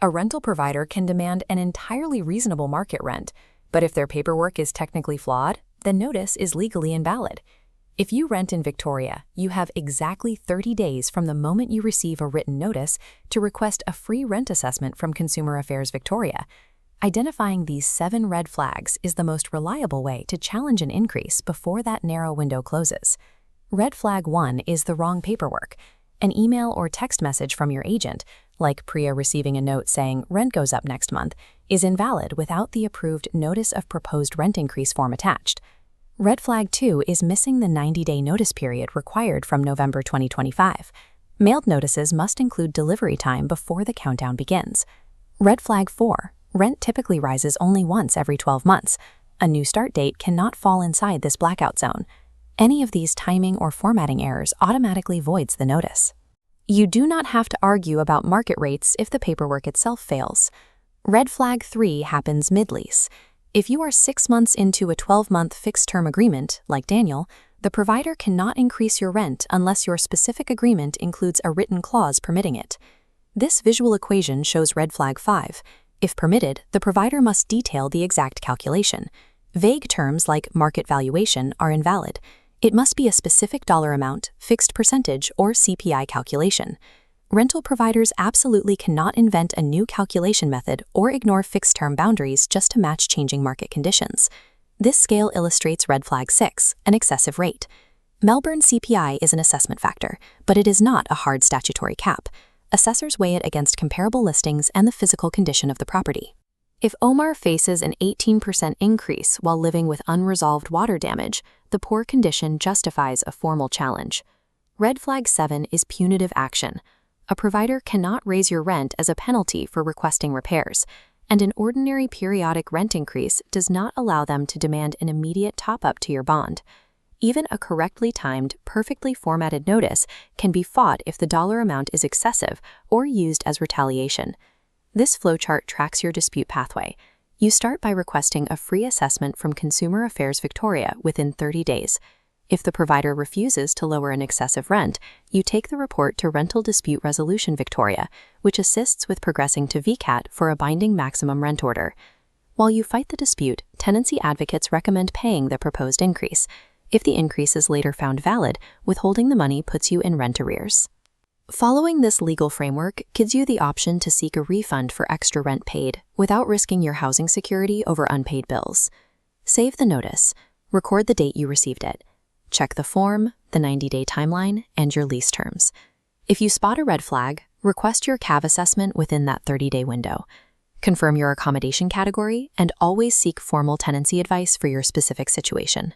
A rental provider can demand an entirely reasonable market rent, but if their paperwork is technically flawed, the notice is legally invalid. If you rent in Victoria, you have exactly 30 days from the moment you receive a written notice to request a free rent assessment from Consumer Affairs Victoria. Identifying these 7 red flags is the most reliable way to challenge an increase before that narrow window closes. Red flag 1 is the wrong paperwork. An email or text message from your agent, like Priya receiving a note saying rent goes up next month, is invalid without the approved Notice of Proposed Rent Increase form attached. Red flag 2 is missing the 90-day notice period required from November 2025. Mailed notices must include delivery time before the countdown begins. Red flag 4. Rent typically rises only once every 12 months. A new start date cannot fall inside this blackout zone. Any of these timing or formatting errors automatically voids the notice. You do not have to argue about market rates if the paperwork itself fails. Red flag 3 happens mid-lease. If you are 6 months into a 12-month fixed-term agreement, like Daniel, the provider cannot increase your rent unless your specific agreement includes a written clause permitting it. This visual equation shows red flag 5. If permitted, the provider must detail the exact calculation. Vague terms like market valuation are invalid. It must be a specific dollar amount, fixed percentage, or CPI calculation. Rental providers absolutely cannot invent a new calculation method or ignore fixed-term boundaries just to match changing market conditions. This scale illustrates red flag 6, an excessive rate. Melbourne CPI is an assessment factor, but it is not a hard statutory cap. Assessors weigh it against comparable listings and the physical condition of the property. If Omar faces an 18% increase while living with unresolved water damage, the poor condition justifies a formal challenge. Red flag 7 is punitive action. A provider cannot raise your rent as a penalty for requesting repairs, and an ordinary periodic rent increase does not allow them to demand an immediate top-up to your bond. Even a correctly timed, perfectly formatted notice can be fought if the dollar amount is excessive or used as retaliation. This flowchart tracks your dispute pathway. You start by requesting a free assessment from Consumer Affairs Victoria within 30 days. If the provider refuses to lower an excessive rent, you take the report to Rental Dispute Resolution Victoria, which assists with progressing to VCAT for a binding maximum rent order. While you fight the dispute, tenancy advocates recommend paying the proposed increase. If the increase is later found valid, withholding the money puts you in rent arrears. Following this legal framework gives you the option to seek a refund for extra rent paid without risking your housing security over unpaid bills. Save the notice. Record the date you received it. Check the form, the 90-day timeline, and your lease terms. If you spot a red flag, request your CAV assessment within that 30-day window. Confirm your accommodation category and always seek formal tenancy advice for your specific situation.